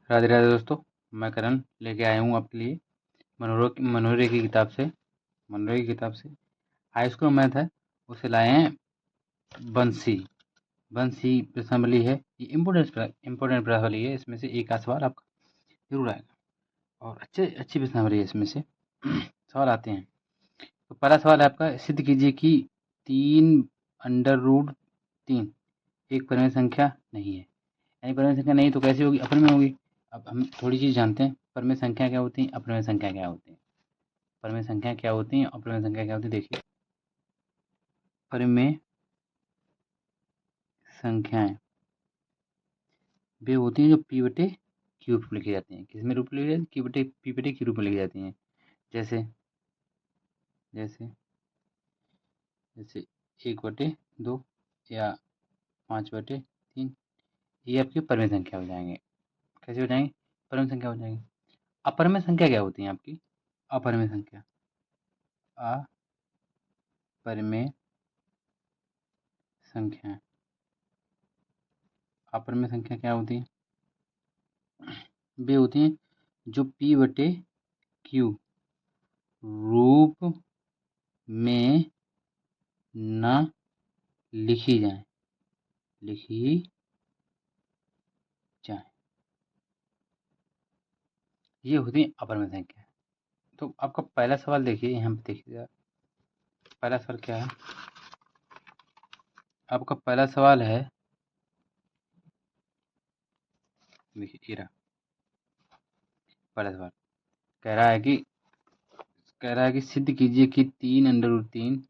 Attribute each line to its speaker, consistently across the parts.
Speaker 1: राधे राधे दोस्तों। मैं करण लेके आया हूँ आपके लिए मनोरे की किताब से। मनोरे की किताब से हाई स्कूल मैथ है, उसे लाए हैं बंसी। बंसी प्रश्नावली है, ये इम्पोर्टेंट प्रश्नावली है। इसमें से एक का सवाल आपका जरूर आएगा और अच्छी प्रश्नावली है इसमें से। सवाल आते हैं। तो पहला सवाल है आपका, सिद्ध कीजिए कि 3√3 एक परिमेय संख्या नहीं है। यानी परिमेय संख्या नहीं तो कैसी होगी? अपरिमेय होगी। अब हम थोड़ी चीज़ जानते हैं, परिमेय संख्या क्या होती है, अपरिमेय संख्या क्या होती है। परिमेय संख्या क्या होती है, अपरिमेय संख्या क्या होती है? देखिए, परिमेय संख्याएं वे होती हैं जो पी बटे क्यू रूप में लिखी जाती हैं। किस में रूप में लिखी जाती है? पी बटे क्यू रूप में लिखी जाती हैं। जैसे जैसे जैसे 1/2 या 5/3, ये आपकी परिमेय संख्या हो जाएंगे। कैसे हो जाएंगे? परिमेय संख्या हो जाएंगे। अपरिमेय संख्या क्या होती है आपकी? अपरिमेय संख्या, अपरिमेय संख्या, अपरिमेय संख्या क्या होती है? वे होती हैं जो पी बटे क्यू रूप में न लिखी जाए, ये होती है अपरिमेय संख्या। तो आपका पहला सवाल देखिए, यहाँ पे देखिएगा। पहला सवाल क्या है आपका? पहला सवाल है, देखिए ये रहा पहला सवाल। कह रहा है कि सिद्ध कीजिए कि 3√3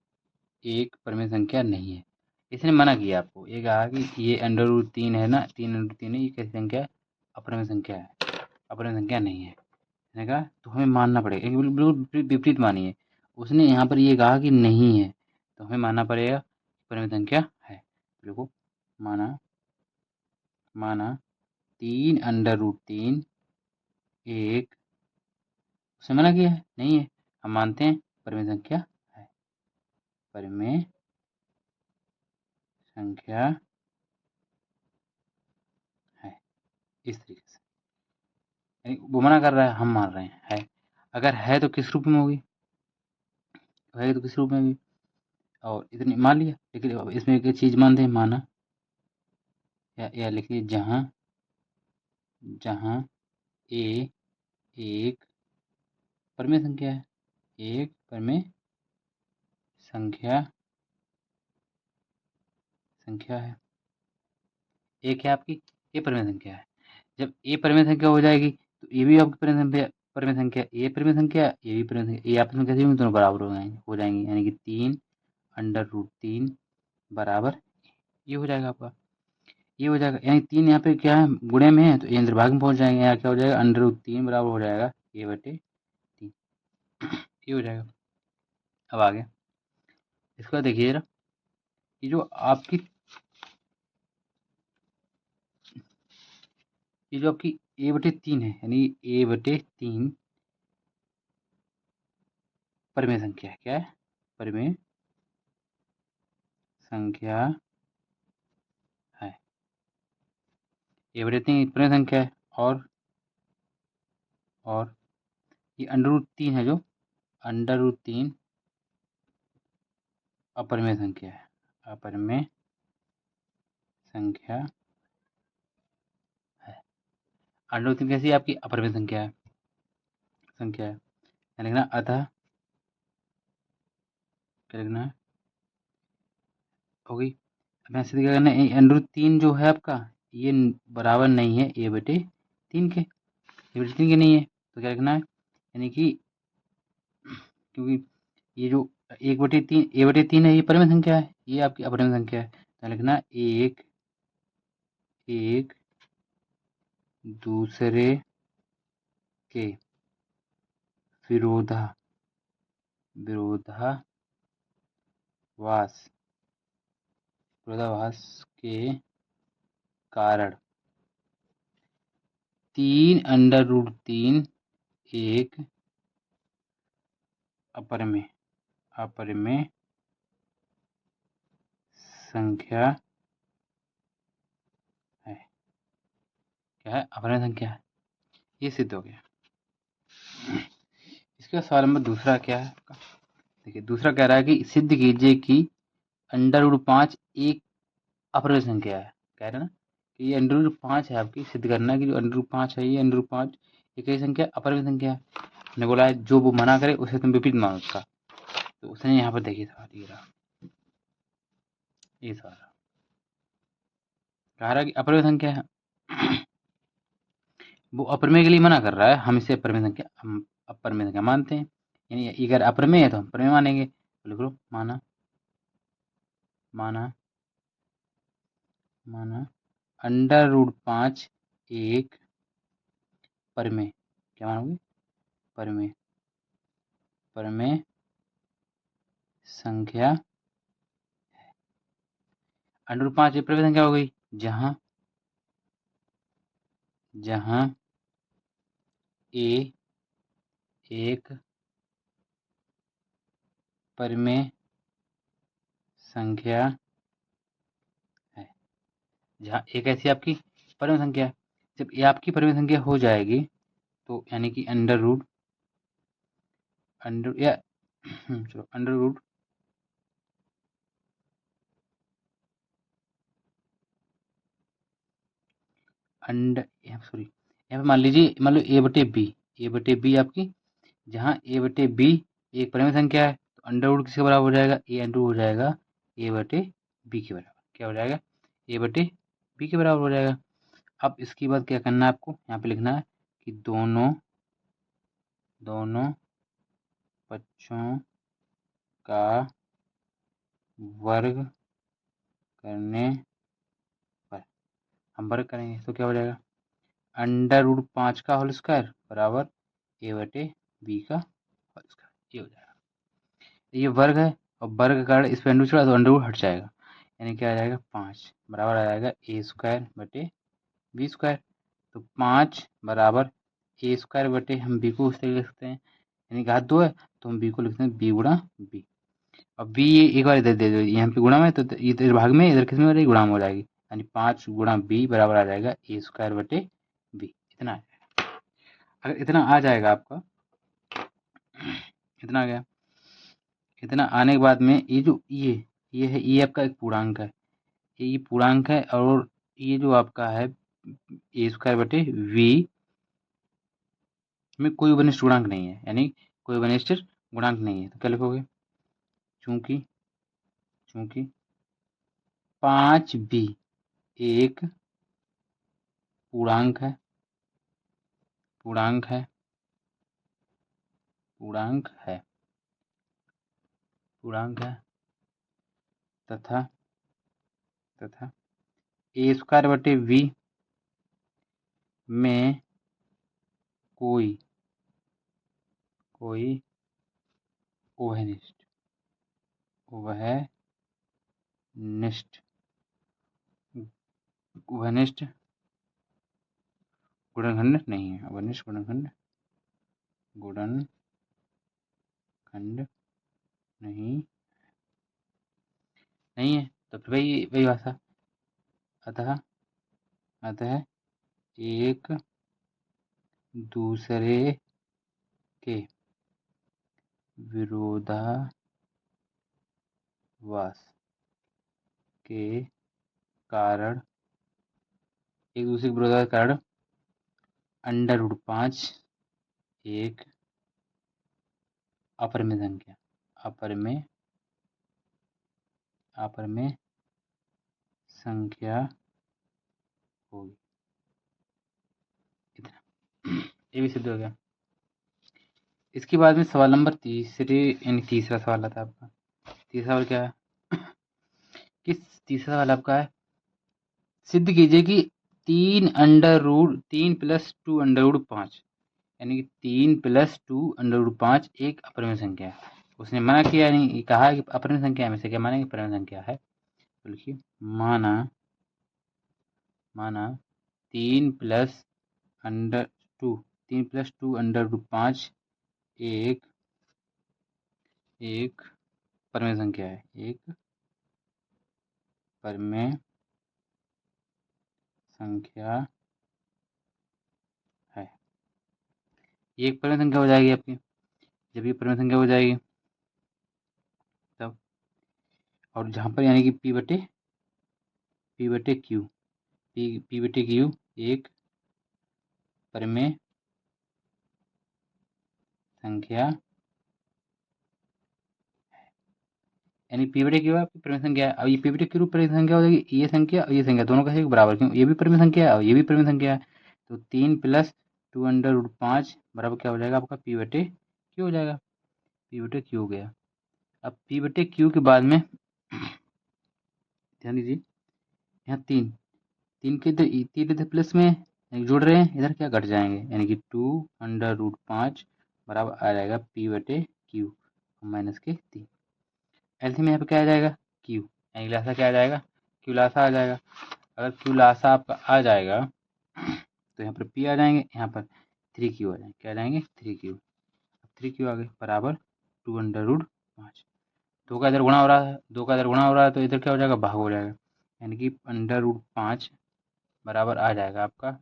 Speaker 1: एक परिमेय संख्या नहीं है। इसने मना किया आपको, ये कहा कि ये √3 है ना, 3√3 है, ये कैसी संख्या है? अपरिमेय संख्या है, अपरिमेय संख्या नहीं है। उसने कहा तो हमें मानना पड़ेगा, बिल्कुल विपरीत मानिए। उसने यहाँ पर ये कहा कि नहीं है, तो हमें मानना पड़ेगा परिमेय संख्या है। देखो, माना माना 3√3 एक, उसने मना किया है, नहीं है। हम मानते हैं परिमेय संख्या है, परिमेय संख्या है। इस तरीके से यानी वो मना कर रहा है, हम मान रहे हैं है। अगर है तो किस रूप में होगी? है तो किस रूप में होगी? और इतनी मान लिया, लेकिन अब इसमें एक चीज मानते हैं, माना या लिख लीजिए जहाँ जहाँ ए एक परिमेय संख्या है, एक परिमेय संख्या संख्या है। एक है आपकी, ए परिमेय संख्या है। जब ए परिमेय संख्या हो जाएगी तो ये भी आपकी परिमेय संख्या, ए परिमेय संख्या, ये भी परिमेय संख्या, ये आपस में कैसे होंगे? दोनों बराबर हो जाएंगे, यानी कि 3√3 बराबर ये हो जाएगा आपका। ये हो जाएगा, यानी 3 यहाँ पे क्या है? गुणे में है, तो ये अंतर्भाग में पहुंच जाएंगे। यहाँ क्या हो जाएगा? √3 बराबर हो जाएगा a/3। ये हो जाएगा। अब आगे इसके बाद देखिए जरा, ये जो आपकी a/3 है, यानी a/3 परिमेय संख्या है। क्या है? परिमेय संख्या है। a/3 परिमेय संख्या है, और ये √3 है, जो √3 अपरिमेय संख्या है। अपरिमेय संख्या है। √3 कैसी है? आपकी अपरिमेय संख्या है। क्या लिखना? अतः क्या लिखना है? हो गई। अब यहाँ से क्या करना है? √3 जो है आपका, ये बराबर नहीं है a/3 के, a/3 के नहीं है, तो क्या लिखना है? यानी कि क्योंकि ये जो 1/3 a/3 है, ये परिमेय संख्या है, ये आपकी अपरिमेय संख्या है, तो लिखना है एक दूसरे के विरोधाभास के कारण 3√3 एक अपरिमेय संख्या है। क्या है? अपरिमेय संख्या है। ये सिद्ध हो गया। इसका सवाल नंबर दूसरा क्या है आपका? देखिए दूसरा कह रहा है कि सिद्ध कीजिए कि √5 एक अपरिमेय संख्या है। कह रहे हैं ना कि ये √5 है, आपकी सिद्ध करना है कि जो √5 है ये √5 एक ही संख्या अपरिमेय संख्या है। हमने बोला है जो वो मना करे उसे तुम विपरीत मानो उसका। तो उसने यहाँ पर देखिए सवाल ये रहा, ये सवाल कह रहा है कि अपरिमेय संख्या है, वो अपरिमेय के लिए मना कर रहा है, हम इसे अपरिमेय संख्या हम अपरिमेय संख्या मानते हैं। यानी अगर अपरिमेय है तो हम परिमेय मानेंगे। तो लिख लो माना माना माना √5 एक परिमेय, क्या मानोगे? परिमेय परिमेय संख्या। √5 एक परिमेय संख्या हो गई जहां जहां ए एक परिमेय संख्या है। जहां एक ऐसी आपकी परिमेय संख्या है। जब ये आपकी परिमेय संख्या हो जाएगी तो यानी कि अंडर या चलो अंडर रूट सॉरी यहाँ पे मान लीजिए मान लो ए बटे बी आपकी, जहाँ ए बटे बी एक परिमेय संख्या है तो अंडर रूट किसके बराबर हो जाएगा? ए अंडर हो जाएगा ए बटे बी के बराबर। क्या हो जाएगा? ए बटे बी के बराबर हो जाएगा। अब इसके बाद क्या करना है आपको? यहाँ पे लिखना है कि दोनों दोनों पक्षों का वर्ग करने पर, हम वर्ग करेंगे तो क्या हो जाएगा? √5 का होल स्क्वायर बराबर ए बटे बी का होल स्क्वायर। ये हो जाएगा। ये वर्ग है और वर्ग का कारण इस पर अंडर छोड़ा तो अंडर हट जाएगा, यानी क्या आ जाएगा? 5 बराबर आ जाएगा ए स्क्वायर बटे बी स्क्वायर। तो 5 बराबर ए स्क्वायर बटे, हम बी को उस तरीके लिख सकते हैं, यानी घात 2 है तो हम बी को लिखते हैं बी गुणा बी। अब बी ये एक बार इधर दे दो, यहाँ पे गुणा में तो इधर भाग में इधर किस में हो जाएगी? गुणा में हो जाएगी, यानी 5 गुणा बी बराबर आ जाएगा ए स्क्वायर बटे बी। इतना आ जाएगा। अगर इतना आ जाएगा आपका, इतना आ गया, इतना आने के बाद में ये जो ये है, ये आपका एक पूर्णांक है, ये पूर्णांक है और ये जो आपका है ए स्क्वायर बटे वी में कोई वनिष्ठ गुणांक नहीं है, यानी कोई वनिष्ठ गुणांक नहीं है। तो क्या लिखोगे? चूंकि चूंकि 5 भी एक पूर्णांक है पूर्णांक है पूर्णांक है पूर्णांक है तथा तथा ए स्क्वायर बटे वी में कोई कोई ओवनिष्ठ ओवनिष्ठ ओवनिष्ठ गुणनखंड नहीं है। ओवनिष्ठ गुणनखंड नहीं नहीं है। तो फिर वही वही भाषा, अतः अतः एक दूसरे के विरोधाभास के कारण एक दूसरे के विरोधाभास के कारण √5 एक अपरिमेय संख्या अपरिमेय अपरिमेय संख्या होगी। इतना ये भी सिद्ध हो गया। इसके बाद में सवाल नंबर तीसरा सवाल आता है आपका। तीसरा सवाल क्या है? तीसरा सवाल आपका है, सिद्ध कीजिए कि 3 + 2 √5 यानी कि 3 + 2 √5 एक अपरिमेय संख्या है। उसने मना किया, नहीं कहा कि अपरिमेय संख्या में से क्या मानेंगे? परिमेय संख्या है। तो लिखिए माना माना 3 + 2 एक एक परिमेय संख्या है, एक परिमेय संख्या है। ये एक परिमेय संख्या हो जाएगी आपकी। जब ये परिमेय संख्या हो जाएगी तब, और जहाँ पर यानी कि पी बटे क्यू, पी बटे क्यू एक परिमेय संख्या, यानी पी बटे क्यू आपकी परिमेय संख्या है। अब ये पी बटे क्यू परिमेय संख्या हो जाएगी, ये संख्या और ये संख्या दोनों कैसे बराबर, क्यों ये भी परिमेय संख्या है और ये भी परिमेय संख्या है। तो 3 + 2√5 बराबर क्या हो जाएगा आपका पी बटे क्यू हो जाएगा। पी बटे क्यू हो गया। अब पी बटे क्यू के बाद में ध्यान दीजिए, यहाँ तीन इधर प्लस में यानी जोड़ रहे हैं, इधर क्या घट जाएंगे, यानी कि 2√5 बराबर आ जाएगा पी बटे क्यू माइनस के 3। एलसीएम यहाँ पे क्या आ जाएगा क्यू, यानी लासा क्या आ जाएगा, क्यू लासा आ जाएगा। अगर क्यू लासा आपका आ जाएगा तो यहाँ पर पी आ जाएंगे, यहाँ पर 3Q आ जाएंगे, क्या आ जाएंगे 3Q। 3Q आ गए बराबर 2√5। दो का इधर गुणा हो रहा है, तो इधर क्या हो जाएगा भाग हो जाएगा, यानी कि √5 बराबर आ जाएगा आपका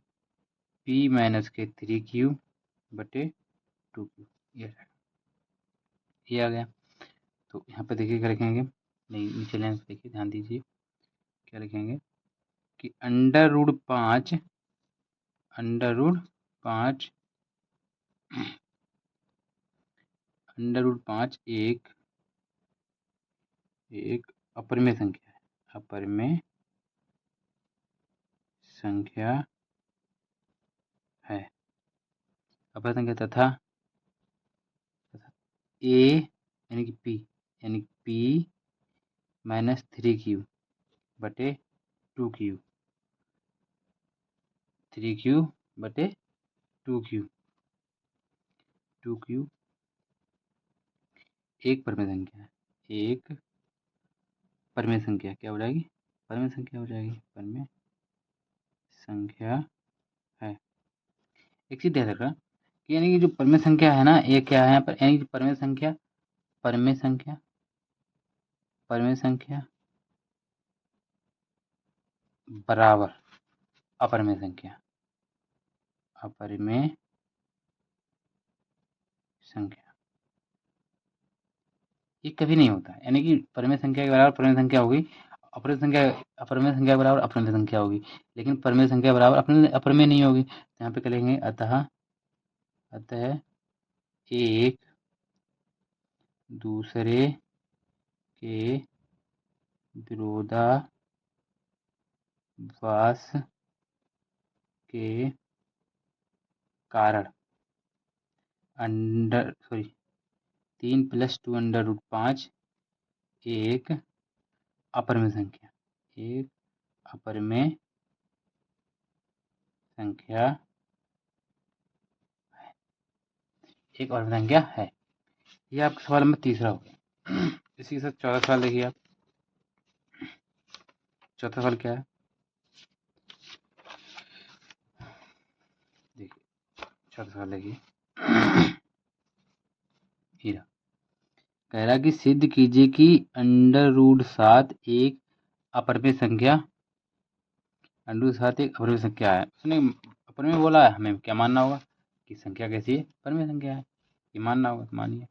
Speaker 1: P माइनस के 3Q बटे 2Q। ये आ गया। तो यहाँ पे देखिए क्या लिखेंगे, नहीं नीचे लाइन देखिए, ध्यान दीजिए क्या लिखेंगे कि √5 एक अपरिमेय संख्या है, अपरिमेय संख्या है, अपरिमेय संख्या तथा ए यानी कि पी माइनस 3Q बटे 2Q, 3Q बटे 2Q एक परिमेय संख्या है, एक परिमेय संख्या क्या हो जाएगी, परिमेय संख्या हो जाएगी, परिमेय संख्या है। एक चीज ध्यान रखना कि यानी कि जो परिमेय संख्या है ना, ये क्या है यहाँ पर, यानी कि परिमेय संख्या बराबर अपरिमेय संख्या, ये कभी नहीं होता, यानी कि परिमेय संख्या के बराबर परिमेय संख्या होगी, अपरिमेय संख्या के बराबर अपरिमेय संख्या होगी, लेकिन परिमेय संख्या के बराबर अपरिमेय नहीं होगी। तो यहाँ पे क्या लिखेंगे, अतः एक दूसरे के विरोधाभास के कारण 3 + 2√5 एक अपरिमेय संख्या है। ये आपका सवाल नंबर 3 हो गया। इसी के साथ चौथा सवाल देखिए आप। चौथा सवाल क्या है, देखिए चौथा सवाल देखिए, हीरा कह रहा कि सिद्ध कीजिए कि √7 एक अपरिमेय संख्या है। उसने अपरिमेय बोला है, हमें क्या मानना होगा कि संख्या कैसी है, परिमेय संख्या है, ये मानना होगा। तो मानिए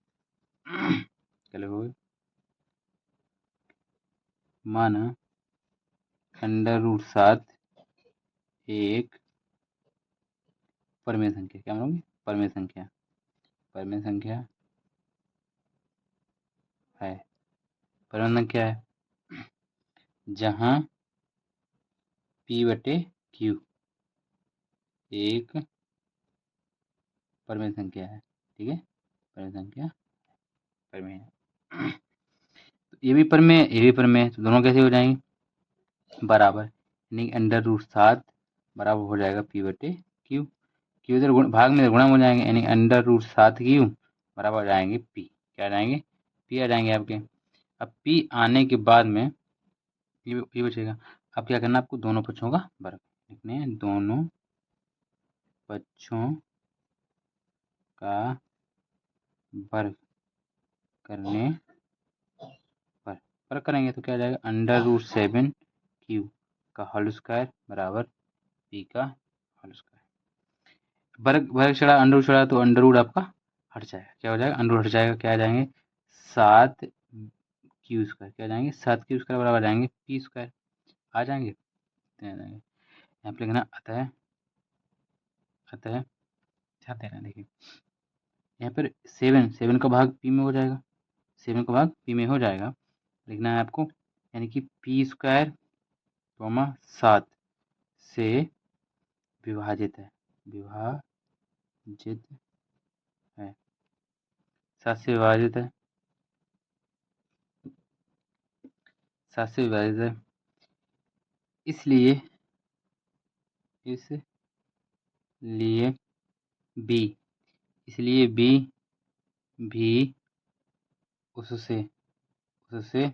Speaker 1: क्या लिखोगे, माना √7 एक परिमेय संख्या, क्या मानोगे परिमेय संख्या है। परिमेय संख्या है जहां P बटे Q एक परिमेय संख्या है, ठीक है, परिमेय संख्या परिमेय है। तो ये भी परिमेय, तो दोनों कैसे हो जाएंगे बराबर, यानी √7 बराबर हो जाएगा P बटे Q, इधर भाग में गुणा हो जाएंगे, यानी √7Q बराबर आ जाएंगे P, क्या आ जाएंगे P आ जाएंगे आपके। अब P आने के बाद में ये बचेगा। अब क्या करना, आपको दोनों पक्षों का वर्ग लिखने हैं, दोनों पक्षों का वर्ग करने पर वर्ग करेंगे तो क्या आ जाएगा, √7Q का होल स्क्वायर बराबर P का होल स्क्वायर। वर्ग वर्ग चढ़ा, अंडर रूट चढ़ा, तो अंडर रूट आपका हट जाएगा। क्या हो जाएगा? अंडर रूट हट जाएगा। क्या आ जाएंगे? 7 क्यू स्क्वायर। क्या आ जाएंगे? 7 क्यू स्क्वायर बराबर आ जाएंगे पी स्क्वायर। आ जाएंगे, तो आ जाएंगे। यहाँ पे लिखना अतः अतः ध्यान देना। देखिए यहाँ पर 7 का भाग पी में हो जाएगा। 7 का भाग पी में हो जाएगा, लिखना है आपको, यानी कि पी स्क्वायर 7 से विभाजित है, विभाजित है, 7 से विभाजित है, 7 से विभाजित है। इसलिए बी इसलिए बी भी उससे उससे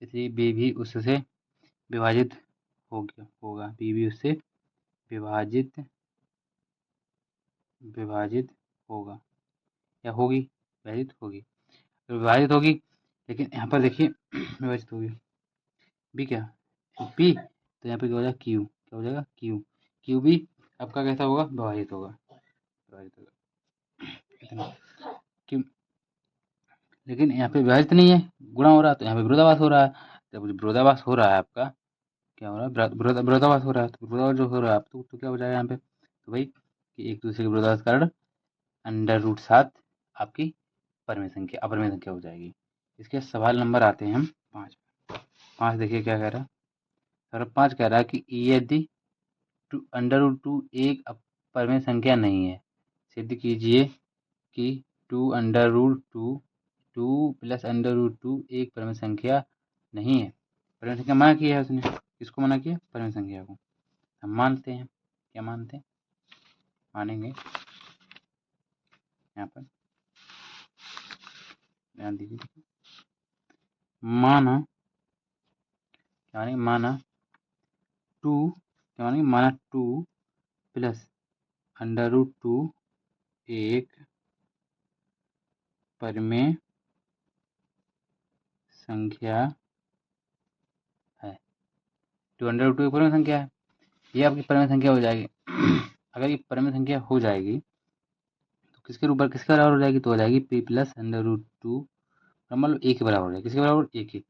Speaker 1: इसलिए बी भी उससे विभाजित होगा। बी भी उससे विभाजित विभाजित होगा या होगी, विभाजित होगी, तो विभाजित होगी। लेकिन यहाँ पर देखिए विभाजित होगी बी, क्या पी, तो यहाँ पे क्या हो जाएगा? क्यू। क्या हो जाएगा? क्यू। क्यू भी आपका कैसा होगा? विभाजित होगा, विभाजित होगा इतना। क्यों? लेकिन यहाँ पे विभाजित नहीं है, गुणा हो रहा है, तो यहाँ पे विरोधाभास हो रहा है। जब विरोधाभास हो रहा है आपका, क्या हो रहा है? विरोधाभास हो रहा है। तो विरोधाभास जो हो रहा है तो क्या हो जाएगा यहाँ पे? तो भाई कि एक दूसरे के विरोधाभास के कारण अंडर रूट 7 आपकी परिमेय संख्या अपरिमेय संख्या हो जाएगी। इसके सवाल नंबर आते हैं हम 5। 5 देखिए क्या कह रहा है। सवाल 5 कह रहा है कि यदि अंडर रूट 2 एक अपरिमेय संख्या नहीं है, सिद्ध कीजिए कि 2 under root 2 plus under root 2 एक परिमेय संख्या नहीं है। परिमेय संख्या मना किया है उसने। किसको मना किया? परिमेय संख्या को। हम मानते हैं। क्या मानते हैं? मानेंगे यहाँ पर, ध्यान दीजिए। माना, क्या मानेंगे? माना 2, क्या मानेंगे? माना 2 प्लस अंडर रूट 2 एक परिमेय संख्या है। 2 अंडर रूट 2 एक परिमेय संख्या है, ये आपकी परिमेय संख्या हो जाएगी। अगर ये परिमेय संख्या हो जाएगी तो किसके ऊपर किसके बराबर हो जाएगी? तो हो जाएगी पी प्लस अंडर रूट 2, मतलब एक के बराबर हो जाएगी। किसके बराबर? एक ही।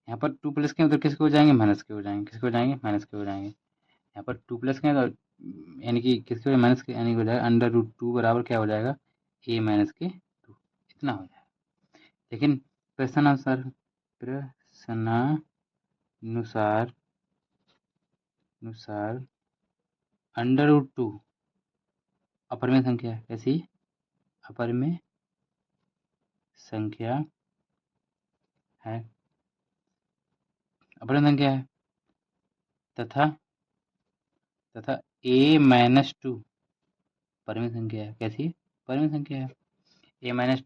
Speaker 1: यहाँ पर 2 प्लस के उधर किसके हो जाएंगे? माइनस के हो जाएंगे। किसके हो जाएंगे? माइनस के हो जाएंगे। यहाँ पर 2 प्लस के तो यानी कि किसके माइनस के, यानी हो जाएगा अंडर रूट 2 बराबर क्या हो जाएगा? ए माइनस के 2, इतना हो जाएगा। लेकिन प्रश्नानुसार अंडर रूट 2 अपरिमेय संख्या है। कैसी? अपरिमेय संख्या है, अपरिमेय संख्या है, तथा तथा ए माइनस 2 परिमेय संख्या है। कैसी? परिमेय संख्या है। ए माइनस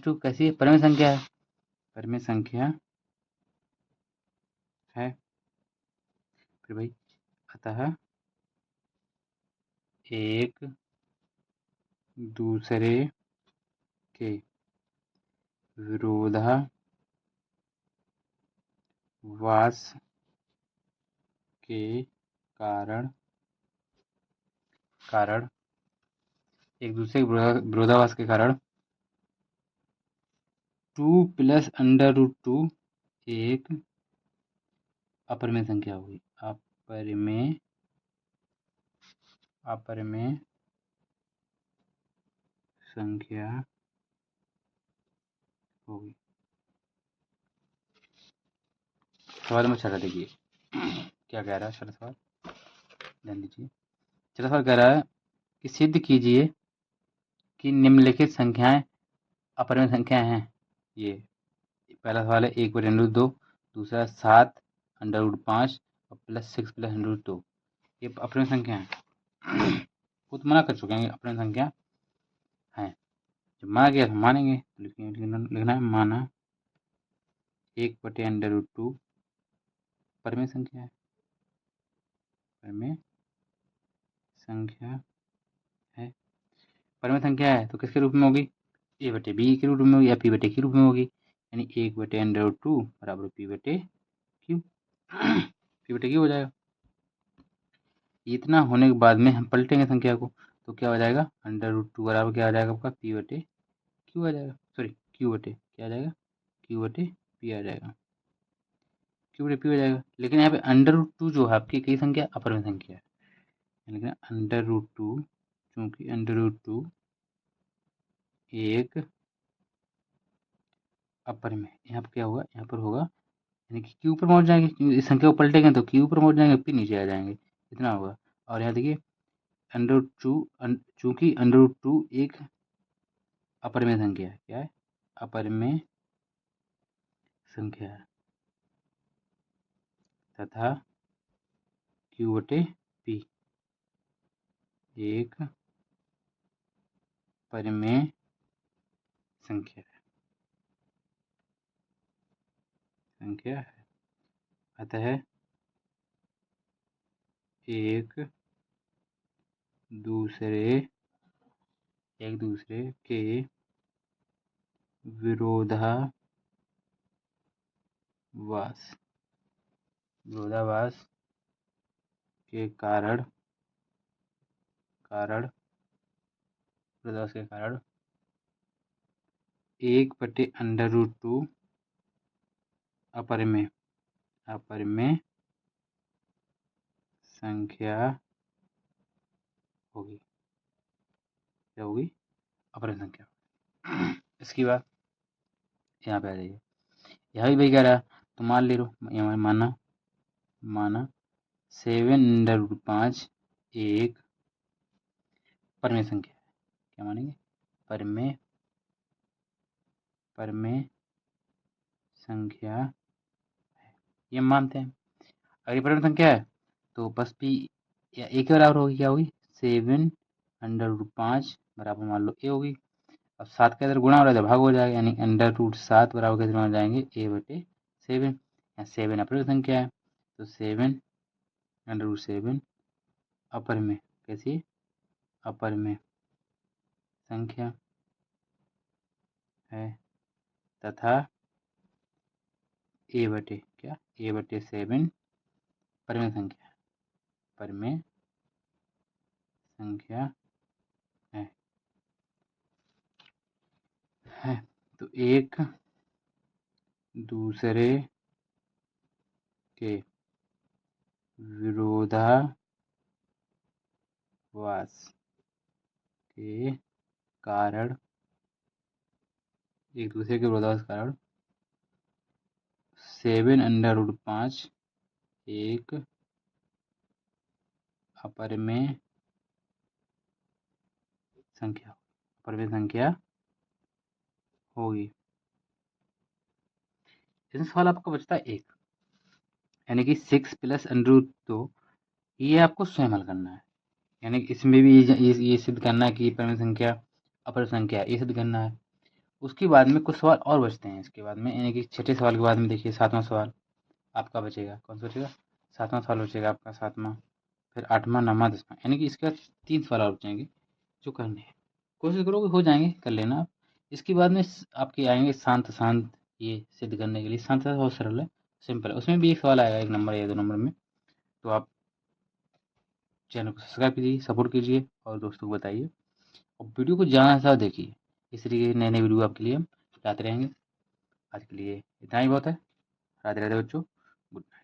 Speaker 1: टू कैसी है? परिमेय संख्या है। परिमेय संख्या है। फिर भाई अतः एक दूसरे के विरोधाभास के कारण एक दूसरे के विरोधाभास के कारण 2 प्लस अंडर रूट 2 एक अपरिमेय संख्या होगी। अपरिमेय संख्या होगी। सवाल में छठा देखिए क्या कह रहा है। छठा सवाल ध्यान दीजिए। छठा सवाल कह रहा है कि सिद्ध कीजिए कि निम्नलिखित संख्याएं अपरिमेय संख्या हैं। ये पहला सवाल है 1/√2, दूसरा 7 अंडर रूट 5 और प्लस 6 प्लस अंडर रूट 2, ये अपरिमेय संख्या है। वो तो मना कर चुके हैं अपरिमेय संख्या है। जब माना गया तो मानेंगे। लिखना है माना 1/√2 परिमेय संख्या है। परिमेय संख्या है। परिमेय संख्या है तो किसके रूप में होगी? ए बटे बी के रूप में होगी या पी बटे के रूप में होगी। यानी 1/√2 बराबर पी बटे क्यू। पी बटे क्यू हो जाएगा। इतना होने के बाद में हम पलटेंगे संख्या को, तो क्या हो जाएगा, √2 बराबर क्या आ जाएगा आपका p बटे q आ जाएगा, सॉरी q बटे क्या आ जाएगा, q बटे p आ जाएगा, q बटे p हो जाएगा। लेकिन यहाँ पे √2 जो है आपकी कई संख्या, अपर में संख्या है, लेकिन √2 चूंकि √2 एक अपर में, यहाँ पर क्या होगा, यहाँ पर होगा यानी कि q ऊपर पहुंच जाएंगे, क्योंकि इस संख्या को पलटेंगे तो q ऊपर पहुंच जाएंगे, p नीचे आ जाएंगे, इतना होगा। और यहाँ देखिए √2 चूंकि √2 एक अपर में संख्या है, क्या है, अपर में संख्या है, तथा q बटे p एक परिमेय संख्या है, अतः एक दूसरे के विरोधाभास के कारण एक बटे √2 अपरिमेय संख्या होगी, क्या होगी, अपरिमेय संख्या। इसकी बात यहाँ पे आ जाइए, यहाँ भी भाई कह रहा है, तो मान ले लो, यहाँ माना 7 √5 एक परिमेय संख्या है, क्या मानेंगे, परिमेय संख्या है, ये मानते हैं। अगर ये परिमेय संख्या है तो बस p या a के बराबर होगी, क्या होगी, 7 √5 बराबर मान लो a होगी। अब 7 के अंदर गुणा हो रहा है तो भाग हो जाएगा, यानी √7 बराबर कितने हो जाएंगे, a बटे 7। यहाँ 7 अपरिमेय संख्या है, तो 7 √7 अपरिमेय, कैसी, अपरिमेय संख्या है, तथा a बटे क्या, a बटे 7 परिमेय संख्या है। तो एक दूसरे के विरोधाभास के कारण 7 √5 एक अपरिमेय संख्या होगी। इसमें सवाल आपका बचता है एक, यानी कि 6 + √2, ये आपको स्वयं हल करना है, यानी कि इसमें भी ये सिद्ध करना है कि परिमेय संख्या अपर संख्या है, ये सिद्ध करना है। उसके बाद में कुछ सवाल और बचते हैं इसके बाद में, यानी कि छठे सवाल के बाद में देखिए 7वां सवाल आपका बचेगा, कौन सा बचेगा, 7वां सवाल बचेगा आपका, 7वां, फिर 8वां, 9वां, 10वां, यानी कि इसके बाद 3 सवाल और बचेंगे जो करने हैं। कोशिश करो कि हो जाएंगे, कर लेना आप। इसके बाद में आपके आएंगे शांत, ये सिद्ध करने के लिए शांत बहुत सरल है, सिंपल है, उसमें भी एक सवाल आएगा 1 नंबर या 2 नंबर में। तो आप चैनल को सब्सक्राइब कीजिए, सपोर्ट कीजिए और दोस्तों को बताइए, और वीडियो को ज़्यादा से ज़्यादा देखिए, इस तरीके के नए नए वीडियो आपके लिए हम लाते रहेंगे। आज के लिए इतना ही बहुत है। राधे राधे बच्चों, गुड नाइट।